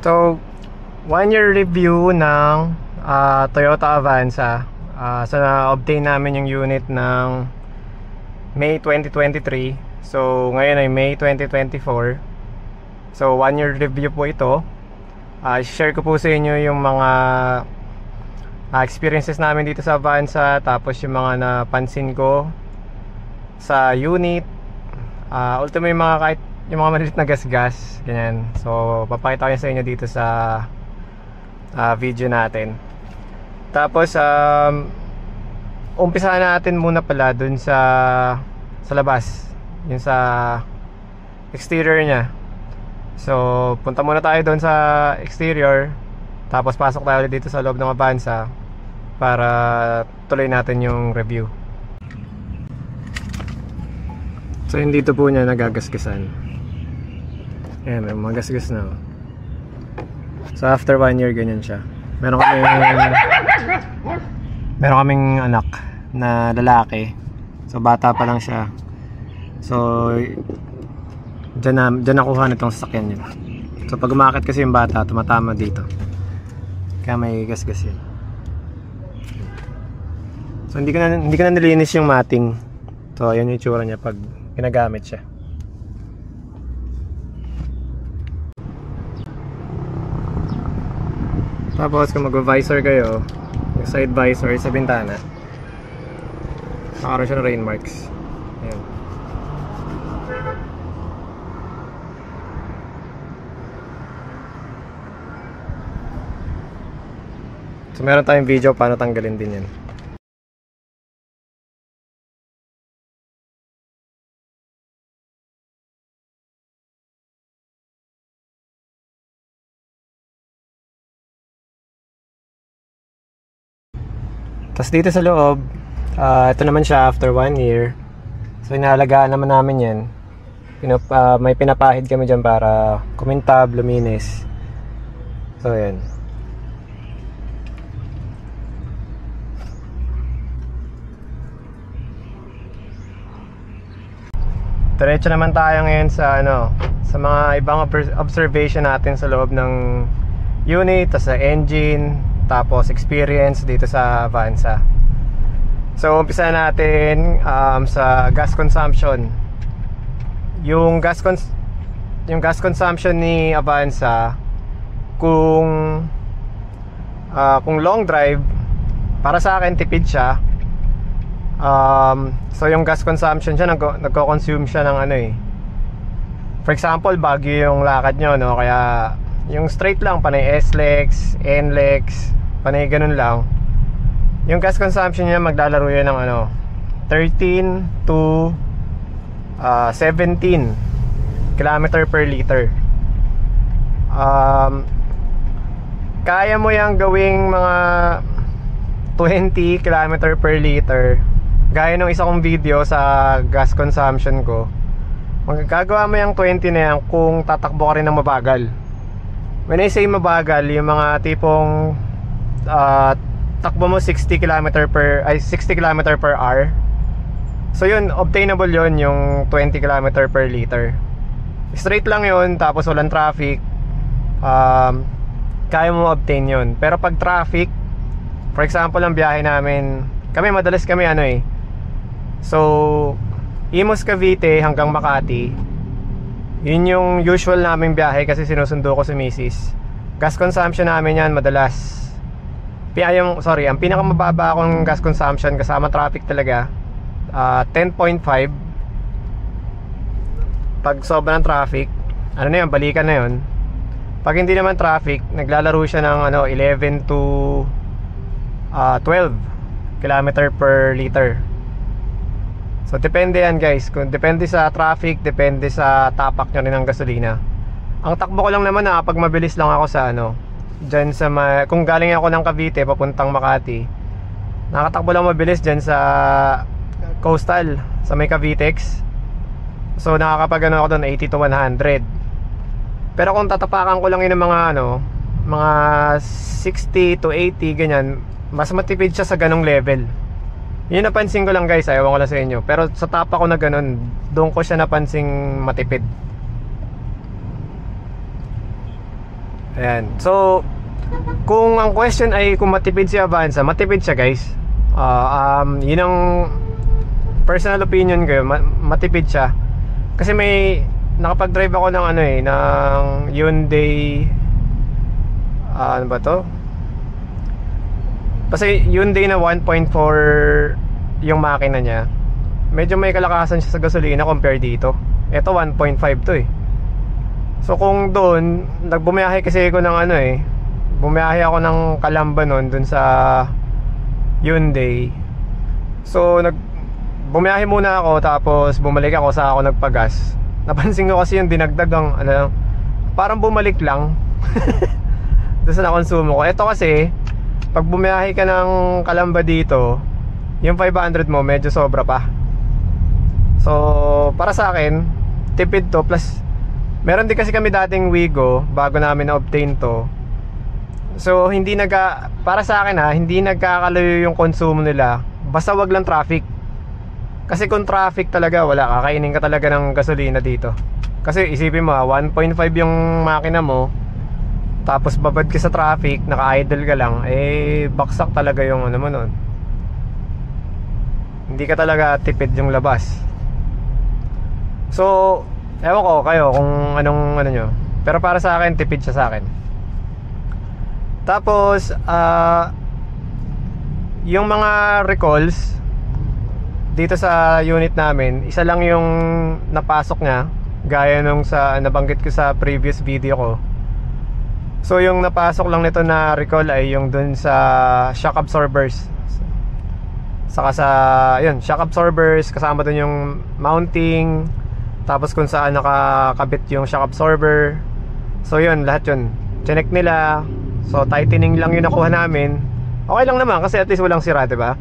So, 1 year review ng Toyota Avanza. So, na-obtain namin yung unit ng May 2023. So, ngayon ay May 2024. So, 1 year review po ito. Share ko po sa inyo yung mga experiences namin dito sa Avanza. Tapos yung mga napansin ko sa unit. Ultimo yung mga kahit yung mga maliit na gas-gas, ganyan. So, papakita ko yun sa inyo dito sa video natin. Tapos, umpisahan natin muna pala dun sa labas. Yung sa exterior nya. So, punta muna tayo dun sa exterior. Tapos, pasok tayo dito sa loob ng Avanza para tuloy natin yung review. So, yung dito po niya nagagasgasan. Ayan, may mga gasgas na. So after 1 year ganyan siya. Meron kaming anak na lalaki. So bata pa lang siya. So dyan nakuha nitong sasakyan yun. So pag umakit kasi yung bata, tumatama dito. Kaya may gasgas yun. So hindi ko na nilinis yung matting. So yun yung itsura niya pag ginagamit siya. Tapos kung mag-visor kayo, yung side visor sa bintana, nakaroon siya ng rain marks. Ayan. So meron tayong video paano tanggalin din yan. Tapos dito sa loob, ito naman siya after 1 year. So inaalagaan naman namin yan. May pinapahid kami dyan para kumintab, luminis. So yan. Diretso naman tayo ngayon sa sa mga ibang observation natin sa loob ng unit, sa engine, tapos experience dito sa Avanza. So umpisa natin sa gas consumption. Yung gas consumption ni Avanza, kung long drive, para sa akin tipid siya. So yung gas consumption siya, nagko-consume siya ng for example, Baguio yung lakad nyo, no? Kaya yung straight lang, panay S-Lex, N-Lex, panay ganun lang. Yung gas consumption niya maglalaro yan ng 13 to 17 km per liter. Kaya mo yang gawing mga 20 km per liter. Gaya nung isa kong video sa gas consumption ko, magagawa mo yung 20 na yan kung tatakbo ka rin ng mabagal. When I say mabagal, yung mga tipong takbo mo 60 km per hour. So yun, obtainable yun, yung 20 km per liter. Straight lang yun, tapos walang traffic. Kaya mo obtain yun. Pero pag traffic, for example, ang biyahe namin, madalas kami so Imus Cavite hanggang Makati, yun yung usual naming biyahe kasi sinusundo ko si Mrs. Gas consumption namin yan madalas, ang pinakamababa akong gas consumption kasama traffic talaga, 10.5. Pag sobra ng traffic, balikan na yun. Pag hindi naman traffic, naglalaro siya ng 11 to 12 km per liter. So depende yan guys, depende sa traffic, depende sa tapak nyo rin ng gasolina. Ang takbo ko lang naman pag mabilis lang ako sa dyan sa kung galing ako ng Cavite papuntang Makati, nakatakbo lang mabilis dyan sa coastal, sa may Cavitex. So nakakapag ako doon 80 to 100. Pero kung tatapakan ko lang yun ng mga 60 to 80 ganyan, mas matipid siya sa ganong level. Yun napansin ko lang guys, ayaw ko lang sa inyo. Pero sa tapa ko na ganon, doon ko siya napansing matipid. Ayan. So, kung ang question ay kung matipid si Avanza, matipid siya guys. Yun ang personal opinion ko, matipid siya. Kasi may nakapag-drive ako ng ano ng Hyundai, ano ba to? Kasi Hyundai na 1.4 yung makina niya. Medyo may kalakasan siya sa gasolina compare dito. Ito 1.5 to eh. So kung doon, nagbumiyahe kasi ako ng bumiyahe ako ng Calamba noon dun sa Hyundai. So bumiyahe muna ako, tapos bumalik ako, sa ako nagpagas. Napansin ko kasi yung dinagdagang parang bumalik lang doon sa nakonsumo ko. Ito kasi pag bumiyahe ka ng Calamba dito, yung 500 mo medyo sobra pa. So para sa akin, tipid to. Plus meron din kasi kami dating Wigo bago namin na-obtain to. So para sa akin hindi nagkakalayo yung konsumo nila. Basta wag lang traffic. Kasi kung traffic talaga, wala, kakainin ka talaga ng gasolina dito. Kasi isipin mo 1.5 yung makina mo, tapos babad ka sa traffic, naka-idle ka lang, baksak talaga yung mo nun. Hindi ka talaga tipid yung labas. So ewan ko kayo kung anong nyo. Pero para sa akin, tipid siya sa akin. Tapos yung mga recalls dito sa unit namin, isa lang yung napasok niya, gaya nung sa nabanggit ko sa previous video ko. So yung napasok lang nito na recall ay yung dun sa shock absorbers. Saka sa shock absorbers, kasama dun yung mounting, tapos kung saan nakakabit yung shock absorber. So yun, lahat yun chinek nila. So tightening lang yung nakuha namin. Okay lang naman kasi at least walang sira, diba?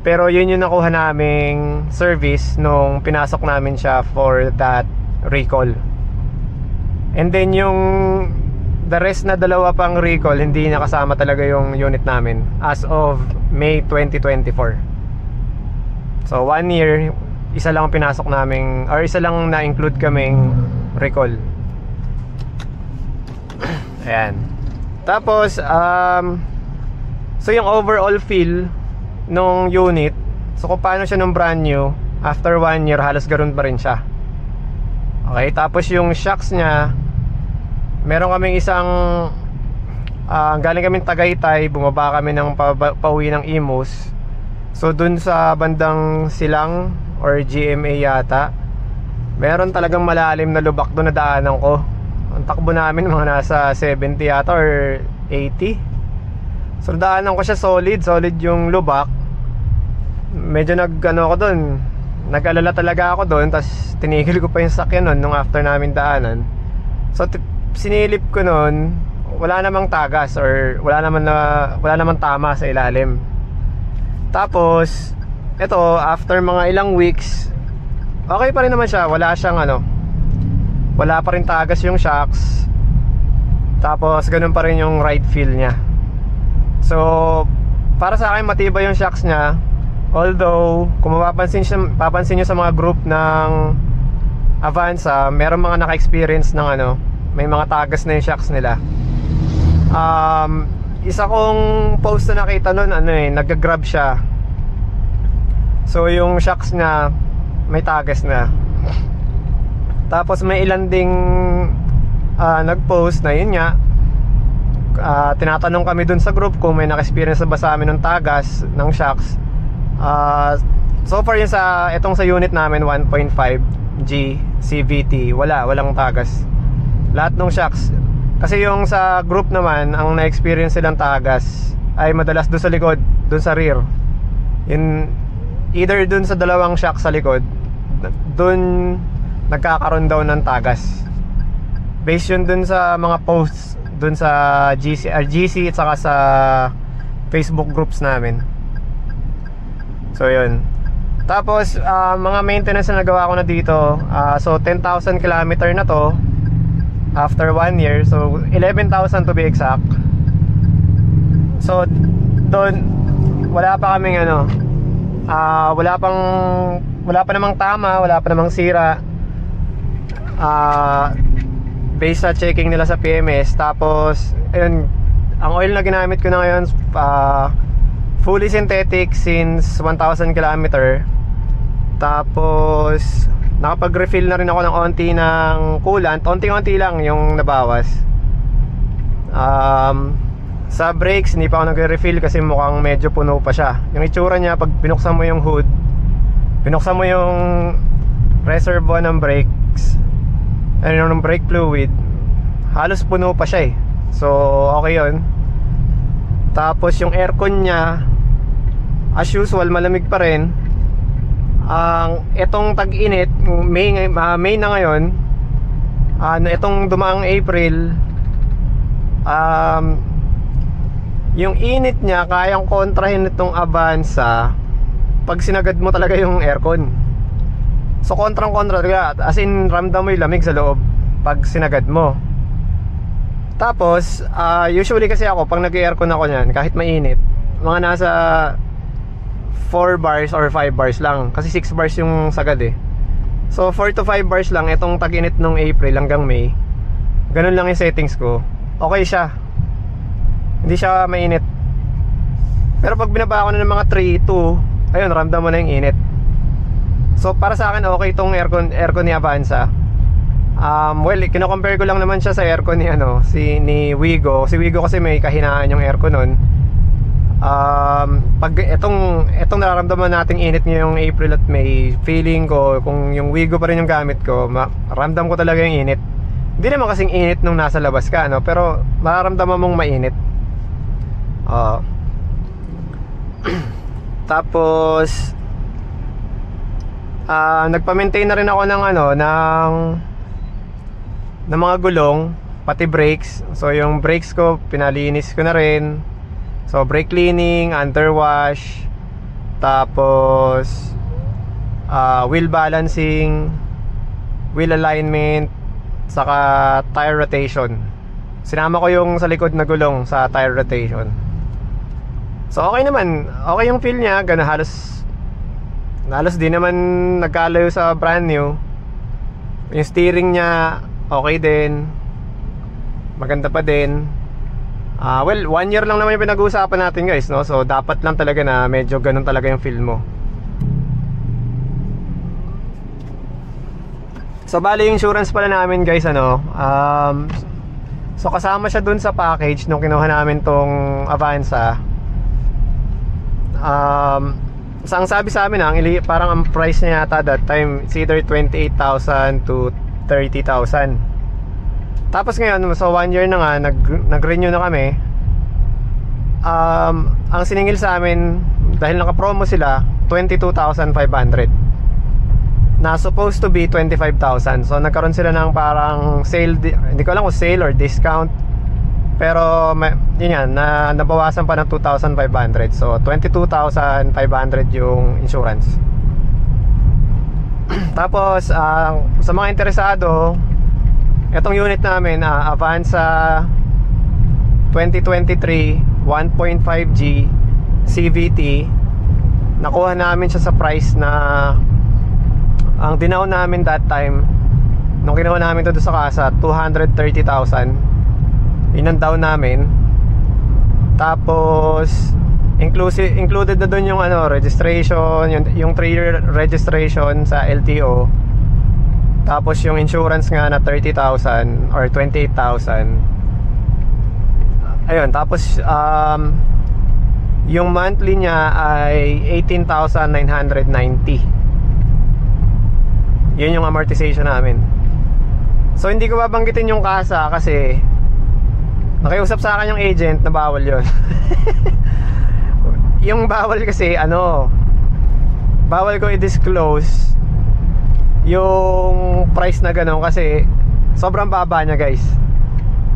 Pero yun yung nakuha naming service nung pinasok namin siya for that recall. And then yung the rest na dalawa pang recall, hindi nakasama talaga yung unit namin as of May 2024. So 1 year, isa lang pinasok naming, or isa lang na-include kaming recall. Ayan. Tapos so yung overall feel nung unit, so kung paano siya nung brand new, after 1 year halos ganoon pa rin siya. Okay, tapos yung shocks niya, meron kaming isang galing kaming Tagaytay, bumaba kami ng pauwi ng Imus. So dun sa bandang Silang or GMA yata, meron talagang malalim na lubak doon na daanan ko. Ang takbo namin mga nasa 70 yata or 80. So daanan ko siya solid yung lubak. Medyo ako doon, nag-alala talaga ako doon. Tapos tinigil ko pa yung sakyan nun nung after namin daanan. So sinilip ko nun, wala namang tagas or wala namang tama sa ilalim. Tapos ito, after mga ilang weeks, okay pa rin naman siya. Wala pa rin tagas yung shocks. Tapos ganun pa rin yung ride feel niya. So para sa akin, matibay yung shocks niya. Although kung papansin nyo sa mga group ng Avanza, meron mga naka-experience ng may mga tagas na yung shocks nila. Isa kong post na nakita nun, nag-grab siya. So yung shocks niya may tagas na. Tapos may ilan ding nag-post na yun nga, tinatanong kami dun sa group kung may naka-experience ba sa amin ng tagas ng shocks. So far yun itong sa unit namin 1.5G CVT, walang tagas. Lahat ng shocks. Kasi yung sa group naman, ang na-experience silang tagas ay madalas dun sa likod, dun sa rear. Either dun sa dalawang shock sa likod, dun nagkakaroon daw ng tagas. Based yun dun sa mga posts dun sa GC at saka sa Facebook groups namin. So yun. Tapos mga maintenance na nagawa ko na dito, so 10,000 kilometer na to after 1 year. So 11,000 to be exact. So doon wala pa kaming wala pa namang tama, wala pa namang sira. based sa checking nila sa PMS. Tapos ayun, ang oil na ginamit ko na ngayon fully synthetic since 1,000 km. Tapos nakapag-refill na rin ako ng onti ng coolant. Onti-onti lang yung nabawas. Sa brakes hindi pa ako nagre-refill kasi mukhang medyo puno pa siya. Yung itsura niya pag binuksan mo yung hood, binuksan mo yung reservoir ng brakes, ng brake fluid, halos puno pa siya eh. So okay yun. Tapos yung aircon niya, as usual malamig pa rin. Etong tag-init, May na ngayon, itong dumaang April, yung init niya kayang kontrahin itong Avanza pag sinagad mo talaga yung aircon. So kontrang-kontra talaga, as in ramdam mo yung lamig sa loob pag sinagad mo. Tapos usually kasi ako pag nag-aircon ako niyan, kahit mainit, mga nasa 4 bars or 5 bars lang, kasi 6 bars yung sagad eh. So 4 to 5 bars lang itong tag-init nung April hanggang May. Ganun lang yung settings ko. Okay siya, hindi siya mainit. Pero pag binaba ko na ng mga 3, 2, ayun, ramdam mo na yung init. So para sa akin okay itong aircon ni Avanza. Well, kino-compare ko lang naman siya sa aircon ni Wigo. Si Wigo kasi may kahinaan yung aircon nun. Pag itong nararamdaman nating init ngayong April at May, feeling ko kung yung Wigo pa rin yung gamit ko, ramdam ko talaga yung init. Hindi naman kasing init nung nasa labas ka, pero mararamdaman mong mainit. Tapos nagpa-maintain na rin ako ng ng mga gulong, pati brakes. So yung brakes ko pinalinis ko na rin. So brake cleaning, underwash, tapos wheel balancing, wheel alignment, saka tire rotation. Sinama ko yung sa likod na gulong sa tire rotation. So okay naman, okay yung feel niya, halos di naman nagkalayo sa brand new. Yung steering niya okay din, maganda pa din. Well, 1 year lang naman yung pinag-uusapan natin guys, no? So dapat lang talaga na medyo ganun talaga yung feel mo. So bali yung insurance pala namin guys, so kasama siya dun sa package nung kinuha namin tong Avanza. So ang sabi sa amin parang ang price niya yata that time, it's either 28,000 to 30,000. Tapos ngayon, so 1 year na nga, nag-renew na kami. Ang siningil sa amin, dahil naka-promo sila, 22,500 na supposed to be 25,000. So nagkaroon sila ng parang sale, hindi ko alam kung sale or discount, pero yun yan, nabawasan pa ng 2,500. So 22,500 yung insurance. Tapos sa mga interesado, itong unit namin, Avanza 2023 1.5G CVT, nakuha namin siya sa price na ang dinaw namin that time nung kinuha namin ito sa kasa, 230,000. Yun ang down namin. Tapos included na dun yung registration, yung 3-year registration sa LTO. Tapos yung insurance nga na 30,000 or 28,000. Ayun, tapos yung monthly niya ay 18,990. Yun yung amortization namin. So hindi ko babanggitin yung kasa kasi nakiusap sa akin yung agent na bawal yun. Yung bawal kasi bawal ko i-disclose yung price na gano'n kasi sobrang baba niya guys.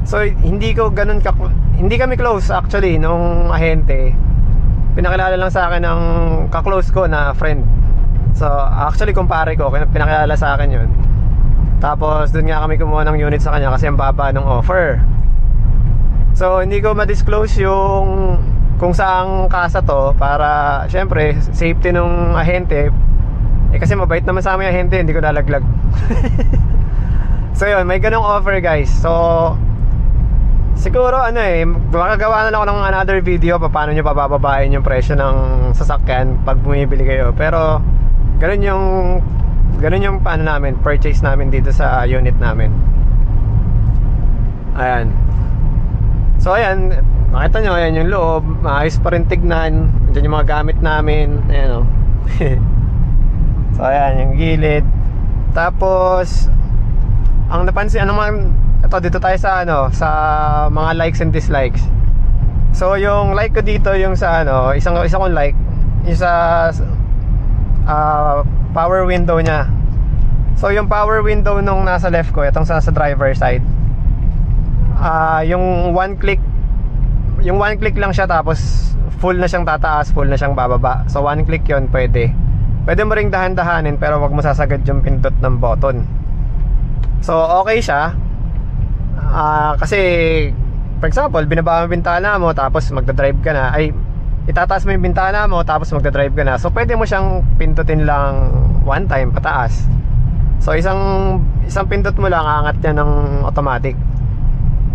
So hindi kami close actually nung ahente. Pinakilala lang sa akin ng ka-close ko na friend. So actually kumpare ko, pinakilala sa akin yun. Tapos dun nga kami kumuha ng unit sa kanya kasi ang baba ng offer. So hindi ko ma-disclose yung kung saang kasa to para syempre safety nung ahente. Kasi mabait naman sa amin yung ahente, hindi ko lalaglag. So yun, may ganong offer guys. So siguro ano makagawa na lang ako ng another video paano nyo pabababain yung presyo ng sasakyan pag bumibili kayo. Pero ganun yung paano namin, purchase namin dito sa unit namin. Ayan. So ayan, nakita nyo, ayan yung loob, maayos pa rin tignan. Diyan yung mga gamit namin. Ayan o. So ayan, yung gilid. Tapos ang napansin, ito dito tayo sa sa mga likes and dislikes. So yung like ko dito, yung sa isang kong like, yung sa power window nya. So yung power window nung nasa left ko, itong sa driver side, yung one click lang siya, tapos full na siyang tataas, full na siyang bababa. So one click yun, pwede mo ring dahan-dahanin, pero wag mo sasagad yung pindot ng button. So okay siya. Kasi for example, binaba mo yung bintana mo, tapos magdadrive ka na, itataas mo yung bintana mo, tapos magdadrive ka na. So pwede mo siyang pindutin lang one time pataas. So isang pindot mo lang, aangat niya ng automatic.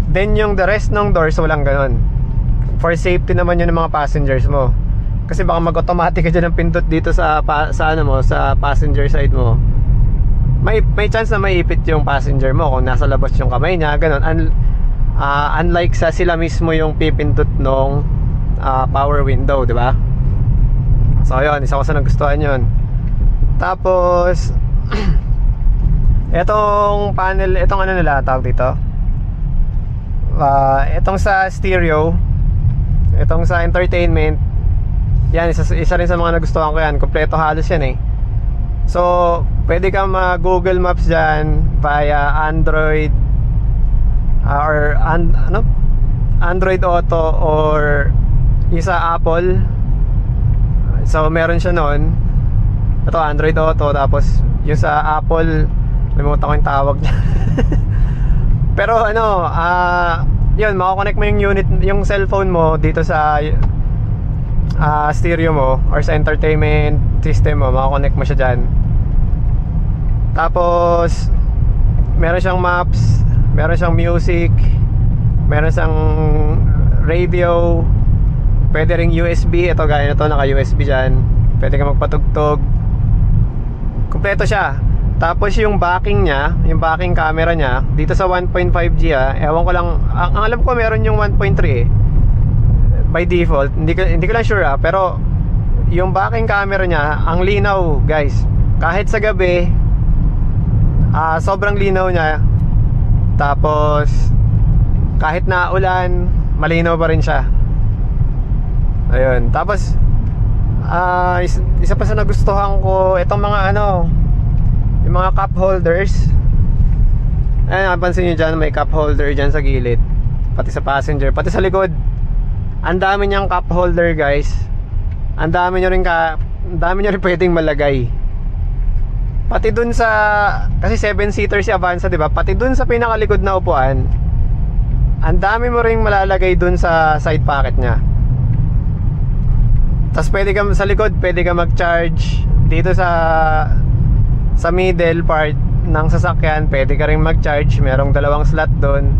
Then yung the rest ng doors, walang ganon. For safety naman yun ng mga passengers mo. Kasi baka mag-automatic ka dyan ng pindot dito sa passenger side mo. May chance na maipit yung passenger mo kung nasa labas yung kamay niya, ganon. Unlike sa sila mismo yung pipindot nung power window, di ba? So yun, isa ko sa nagustuhan yun. Tapos etong panel, etong nila tawag dito, etong sa stereo, etong sa entertainment, yan, isa rin sa mga nagustuhan ko yan. Kompleto halos yan So pwede ka mag-Google Maps dyan via Android, or Android Auto, or isa Apple. So meron siya noon. Ito Android Auto, tapos yung sa Apple, limutan ko yung tawag niya. Pero yun, makakonect mo yung unit, yung cellphone mo dito sa stereo mo or sa entertainment system mo, makakonect mo siya dyan. Tapos meron siyang maps, meron siyang music, meron siyang radio, pwede ring USB. Ito gaya na to, naka USB dyan, pwede ka magpatugtog. Kompleto siya. Tapos yung backing nya, yung backing camera nya dito sa 1.5G, ewan ko lang, ang alam ko meron yung 1.3 by default, hindi ko lang sure pero yung backing camera nya, ang linaw guys, kahit sa gabi, sobrang linaw nya. Tapos kahit na ulan, malinaw pa rin siya. Ayun. Tapos isa pa sa nagustuhan ko, itong mga yung mga cup holders. Ayan, napansin nyo dyan, may cup holder dyan sa gilid, pati sa passenger, pati sa likod. Ang dami niyang cup holder guys. Ang dami nyo rin pwedeng malagay. Pati dun sa, kasi 7-seater si Avanza, diba? Pati dun sa pinakalikod na upuan, ang dami mo rin malalagay dun sa side pocket nya. Tapos pwede ka sa likod, pwede ka mag-charge. Dito sa middle part ng sasakyan, pwede ka rin mag-charge. Merong dalawang slot dun.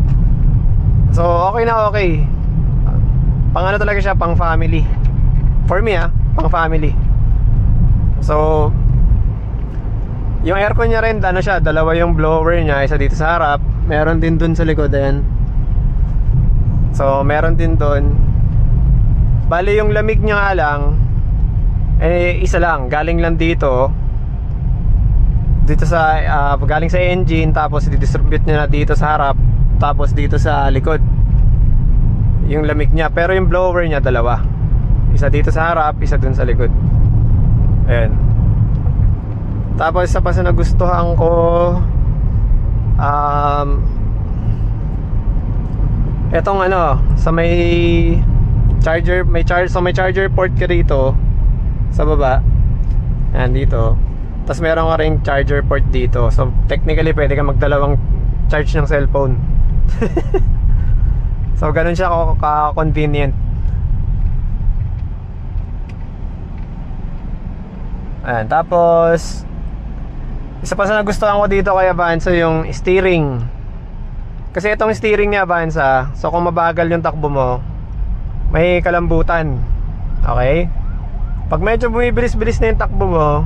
So okay na okay. Pang talaga siya, pang family. For me pang family. So yung aircon niya rin, siya, dalawa yung blower niya, isa dito sa harap, meron din dun sa likod, ayan. So meron din dun. Bali yung lamig niya nga lang, isa lang, galing lang dito sa galing sa engine, tapos i-distribute niya na dito sa harap, tapos dito sa likod yung lamig niya. Pero yung blower niya dalawa, isa dito sa harap, isa dun sa likod. Ayan. Tapos isa pa sa nagustuhan ko, etong sa may charger, may charger port ka rito sa baba. Ayan, dito. Tapos meron ka ring charger port dito. So technically pwede ka magdalawang charge ng cellphone. So ganun siya ka-convenient. Ayan, tapos Isa pa sa nagustuhan ko dito kay Avanza yung steering. Kasi itong steering ni Avanza, so kung mabagal yung takbo mo, may kalambutan. Okay? Pag medyo bumibilis-bilis na yung takbo mo,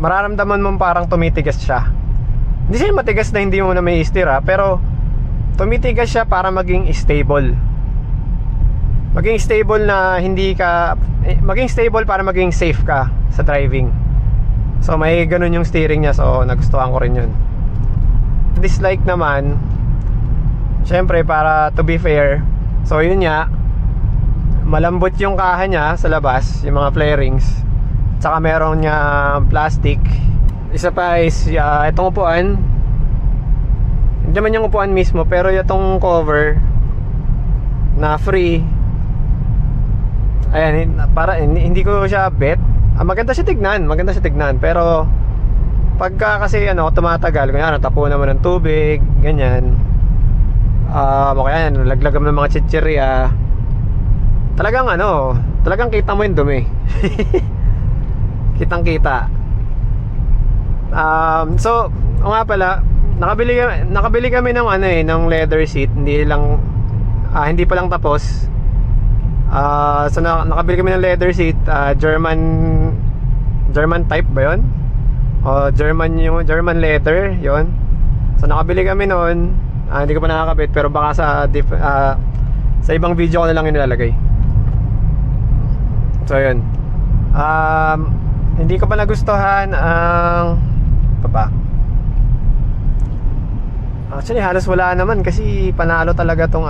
mararamdaman mo parang tumitigas siya. Hindi siya matigas na hindi mo na may steer ha, pero tumitigas siya para maging stable. Maging stable na hindi ka maging stable para maging safe ka sa driving. So may ganun yung steering niya, so nagustuhan ko rin yun. Dislike naman, syempre para to be fair, so yun nga, malambot yung kaha niya sa labas, yung mga flarings, tsaka meron niya plastic. Isa pa is itong upuan, hindi naman yung upuan mismo, pero itong cover na free, ayan, para hindi ko siya bet. Maganda siya tignan, pero pagka kasi tumatagal, kunyari tapunan mo ng tubig, ganyan, kaya laglagan mo ng mga chichirya, talagang kita mo yung dumi. Kitang kita. So o nga pala, nakabili kami ng ng leather seat, hindi pa lang tapos. So nakabili kami ng leather seat, German type ba yun? O German leather yun. So nakabili kami noon. Hindi ko pa nakakabit, pero baka sa ibang video ko na lang inilalagay. So yun, hindi ko pa nagustuhan ang actually halos wala naman, kasi panalo talaga tong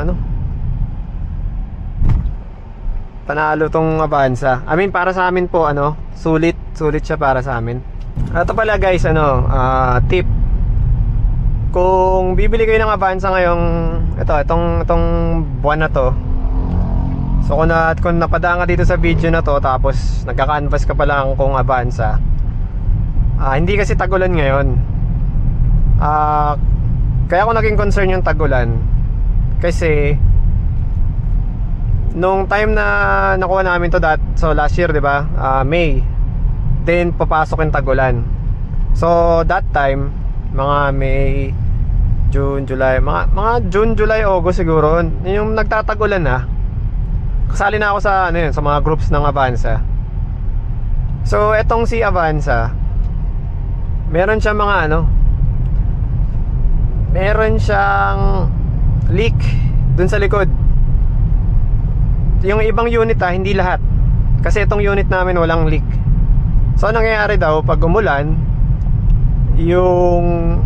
panalo tong Avanza. I mean, para sa amin po sulit siya para sa amin. Ito pala guys, tip. Kung bibili kayo ng Avanza ngayong itong buwan na to, so kung napadaan ka dito sa video na to, tapos nagka-canvas ka pa lang kung Avanza, hindi kasi tagulan ngayon. Kaya ako naging concern yung tagulan, kasi nung time na nakuha namin to so last year, di ba? May, then papasok yung tagulan. So that time, mga May, June, July, mga June, July, August siguro, yung nagtatagulan na. Kasali na ako sa sa mga groups ng Avanza. So etong si Avanza, meron siyang meron siyang leak dun sa likod. Yung ibang unit hindi lahat. Kasi itong unit namin walang leak. So nangyayari daw pag umulan, yung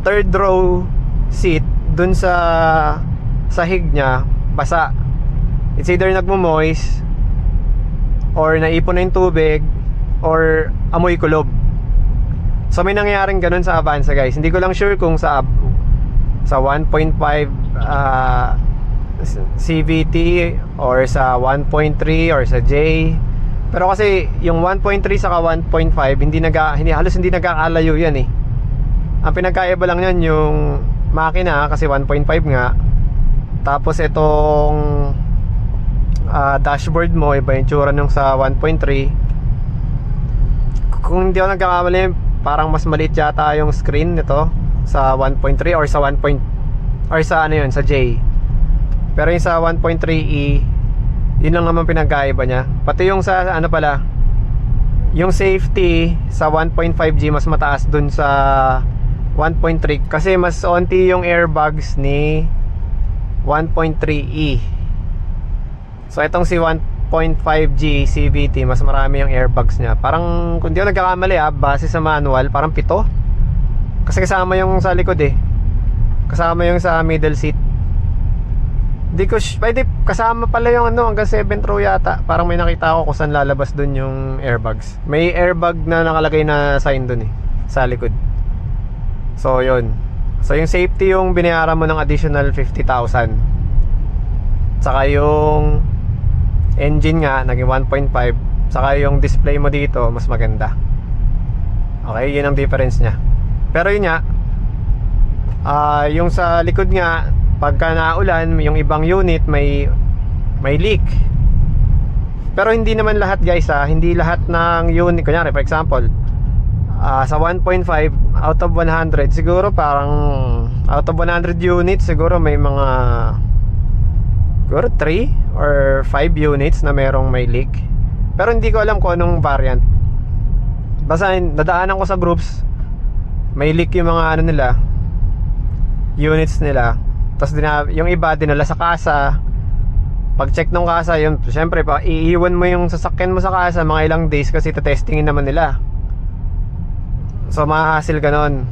third row seat dun sa sahig niya basa. It's either nagmo-moist, or naipon na yung tubig, or amoy kulob. So may nangyayaring ganun sa Avanza guys. Hindi ko lang sure kung sa 1.5 CVT or sa 1.3 or sa J. Pero kasi yung 1.3 saka 1.5 halos hindi nagkakalayo yan eh. Ang pinagkaiba lang yan yung makina, kasi 1.5 nga. Tapos itong dashboard mo, iba yung tsura nung sa 1.3. Kung hindi ako nagkakamali, parang mas maliit yata yung screen nito sa 1.3 or sa sa J. Pero yung sa 1.3E, yun lang naman pinagkaiba niya. Pati yung sa yung safety sa 1.5G mas mataas dun sa 1.3, kasi mas onti yung airbags ni 1.3E. So itong si 1.5G CVT, mas marami yung airbags niya. Parang, kung di ako nagkakamali base sa manual, parang 7. Kasi kasama yung sa likod kasama yung sa middle seat. Di ko pwede kasama pala yung hanggang 7th row yata. Parang may nakita ako kung saan lalabas dun yung airbags. May airbag na nakalagay na sign dun sa likod. So yun. So yung safety yung binayaran mo ng additional 50,000. Saka yung engine nga naging 1.5. Saka yung display mo dito mas maganda. Okay, yun ang difference nya. Pero yun nga, yung sa likod nga, pagka naulan, yung ibang unit may leak. Pero hindi naman lahat guys hindi lahat ng unit, kunyari for example, Sa 1.5 out of 100 siguro, parang out of 100 units siguro may mga siguro 3 or 5 units na merong may leak. Pero hindi ko alam kung anong variant. Basta nadaanan ko sa groups, may leak yung mga ano nila, units nila. Tapos yung iba dinala sa kasa. Pag check ng kasa, yun, syempre pa iiwan mo yung sasakyan mo sa kasa mga ilang days kasi testingin naman nila. So mahahassle ganon.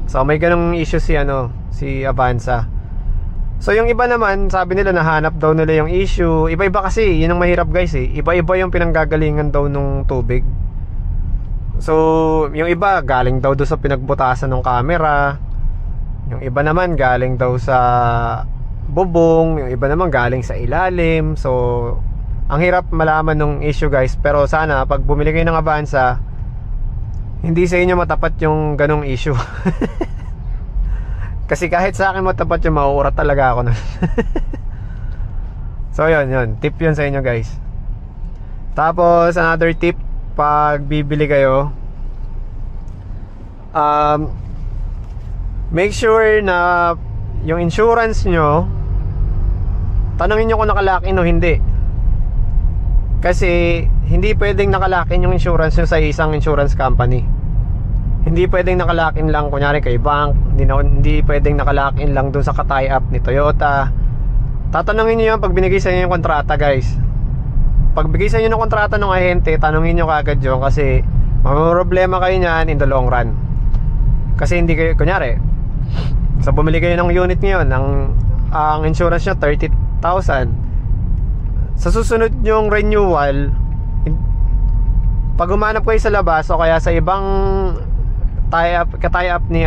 So may ganong issue si Avanza. So yung iba naman, sabi nila nahanap daw nila yung issue. Iba-iba kasi, yun ang mahirap guys eh. Iba-iba yung pinanggagalingan daw nung tubig. So yung iba galing daw doon sa pinagbutasan ng camera. Yung iba naman galing daw sa bubong. Yung iba naman galing sa ilalim. So ang hirap malaman ng issue guys. Pero sana pag bumili kayo ng Avanza, hindi sa inyo matapat yung ganong issue. Kasi kahit sa akin matapat yung mauurat talaga ako nun. So yun, tip yun sa inyo guys. Tapos another tip, pag bibili kayo, make sure na yung insurance nyo, tanungin nyo kung nakalakin o hindi. Kasi hindi pwedeng nakalakin yung insurance nyo sa isang insurance company. Hindi pwedeng nakalakin lang kunyari kay bank. Hindi pwedeng nakalakin lang dun sa ka-tie up ni Toyota. Tatanungin nyo yan pag binigay sa inyo yung kontrata guys. Pag bigay sa inyo ng kontrata ng ahente, tanungin nyo kagad yun. Kasi problema kayo nyan in the long run. Kasi hindi kayo, kunyari so bumili kayo ng unit ngayon, ang insurance nyo 30,000. Sa susunod yung renewal, pag humanap kayo sa labas o kaya sa ibang ka-tie up ni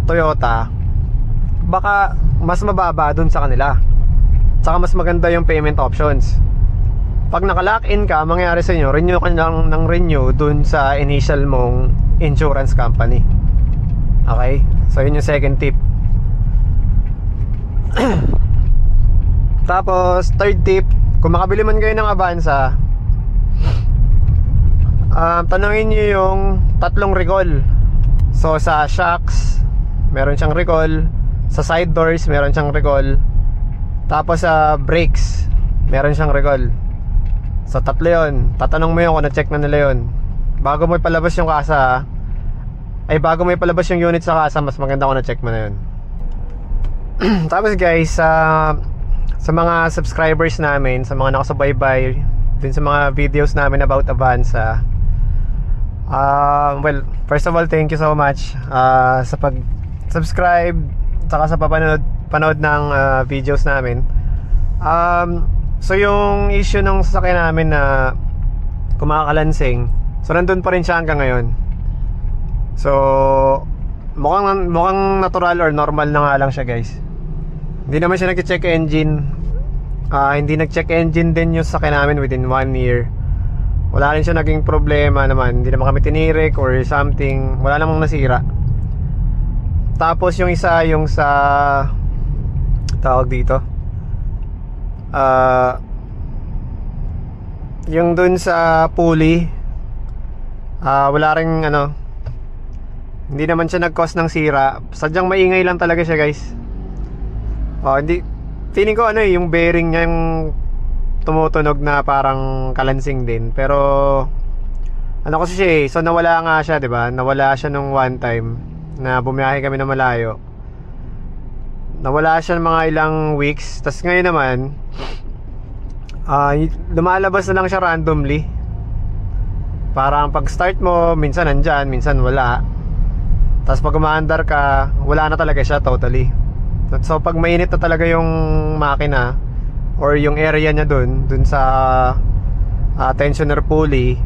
Toyota, baka mas mababa dun sa kanila. Saka mas maganda yung payment options. Pag naka-lock in ka, mangyayari sa inyo, renew ka lang ng renew dun sa initial mong insurance company. Okay? So yun yung second tip. Tapos third tip, kung makabili man kayo ng Avanza, tanungin nyo yung tatlong recall. So sa shocks meron siyang recall, sa side doors meron siyang recall, tapos sa brakes meron siyang recall. So tatlo yun. Tatanong mo yun kung na-check na nila yun bago mo ipalabas yung kasa. Bago mo ipalabas yung unit sa kasa, mas maganda kung na-check mo na yun. Tapos guys, sa mga subscribers namin, sa mga nakasubaybay din sa mga videos namin about Avanza, well, first of all, thank you so much sa pag-subscribe saka sa panood ng videos namin. So yung issue ng sasakyan namin na kumakalansing, so nandun pa rin siya hanggang ngayon. So mukhang natural or normal na nga lang siya guys. Hindi naman siya nag-check engine. Hindi nag-check engine din yung sasakyan namin within 1 year. Wala rin siya naging problema naman. Hindi naman kami tinirik or something. Wala namang nasira. Tapos yung isa, yung sa tawag dito, yung dun sa pulley, wala ring hindi naman siya nag-cause ng sira. Sadyang maingay lang talaga siya guys. Hindi, feeling ko yung bearing niya yung tumutunog na parang kalansing din. Pero kasi siya so nawala nga siya, 'di ba? Nawala siya nung one time na bumiyahe kami na malayo. Nawala siya ng mga ilang weeks. Tapos ngayon naman lumalabas na lang siya randomly. Parang pag start mo, minsan nandyan, minsan wala. Tapos pag umaandar ka, wala na talaga siya totally. So pag mainit na talaga yung makina or yung area niya dun sa tensioner pulley,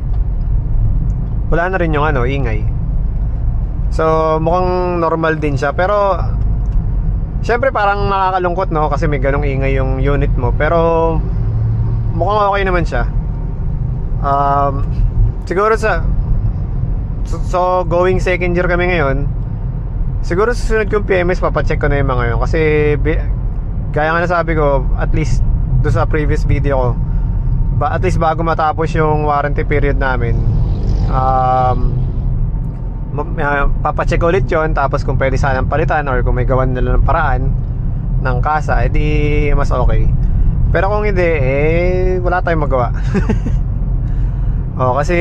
wala na rin yung ingay. So mukhang normal din siya. Pero syempre parang nakakalungkot kasi may ganong ingay yung unit mo. Pero mukhang okay naman siya. Siguro so going second year kami ngayon, siguro susunod kong PMS papacheck ko na yung mga yun. Kasi gaya nga nasabi ko, at least doon sa previous video ko, at least bago matapos yung warranty period namin, papacheck ulit yon, tapos kung pwede sanang palitan or kung may gawan nila ng paraan ng kasa, edi mas okay. Pero kung hindi, wala tayong magawa. Kasi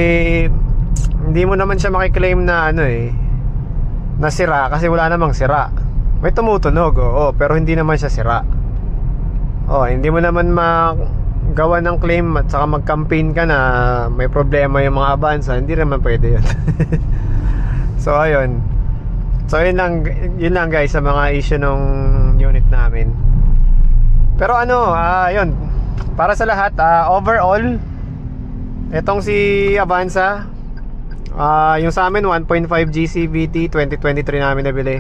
hindi mo naman siya makiklaim na na sira, kasi wala namang sira. May tumutunog, pero hindi naman siya sira. Hindi mo naman magawa ng claim at saka mag-campaign ka na may problema yung mga Avanza. Hindi naman pwede yun. So ayun. So yun lang guys sa mga issue ng unit namin. Pero yun, para sa lahat, overall, etong si Avanza, yung sa amin 1.5 GCVT 2023 namin nabili.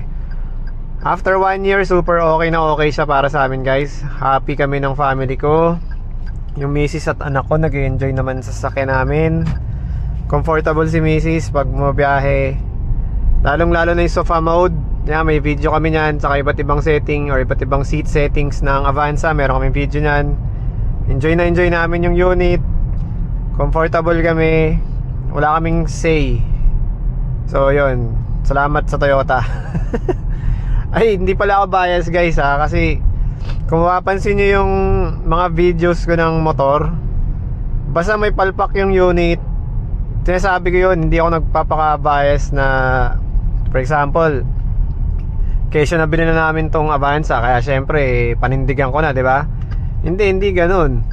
After 1 year, super okay na okay siya para sa amin guys. Happy kami ng family ko. Yung misis at anak ko nag-enjoy naman sa sasakyan namin. Comfortable si misis pag bumabiyahe. Lalong lalo na yung sofa mode. May video kami nyan, saka iba't ibang setting or iba't ibang seat settings ng Avanza. Meron kaming video nyan. Enjoy namin yung unit. Comfortable kami. Wala kaming say. So yun, salamat sa Toyota. Ay, hindi pala ako bias guys kasi kung mapapansin nyo yung mga videos ko ng motor, basta may palpak yung unit, sinasabi ko yun. Hindi ako nagpapaka-bias na, for example, kesyo nabili na namin tong Avanza, kaya syempre panindigan ko na, diba? Hindi ganun.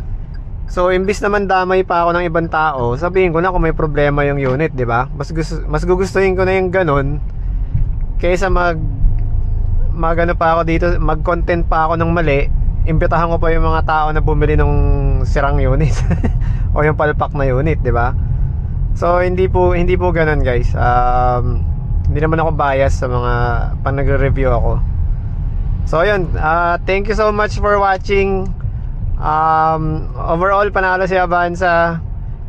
So imbis naman damay pa ako ng ibang tao, sabihin ko na kung may problema yung unit, diba? Mas gugustuhin ko na yung ganun kaysa magano pa ako dito, mag-content pa ako ng mali, imbitahan ko pa yung mga tao na bumili ng sirang unit o yung palpak na unit, di ba? So hindi po ganoon guys. Hindi naman ako bias sa mga pag nagre-review ako. So ayun, thank you so much for watching. Overall panalo si Avanza.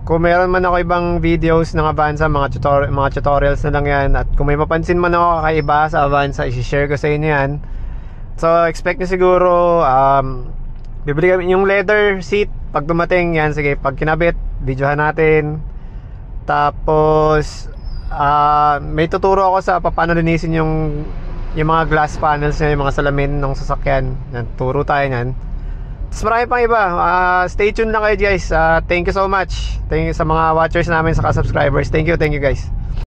Kung meron man ako ibang videos ng Avanza, mga tutorials na lang yan. At kung may mapansin man ako kakaiba sa Avanza, i-share ko sa inyo yan. So expect nyo siguro bibili kami yung leather seat pag dumating yan. Sige, pag kinabit, videohan natin. Tapos may tuturo ako sa paano linisin yung mga glass panels niya, yung mga salamin ng sasakyan. Turo tayo nyan. Tapos marami pang iba. Stay tuned lang kayo guys. Thank you so much. Thank you sa mga watchers namin, sa subscribers. Thank you guys.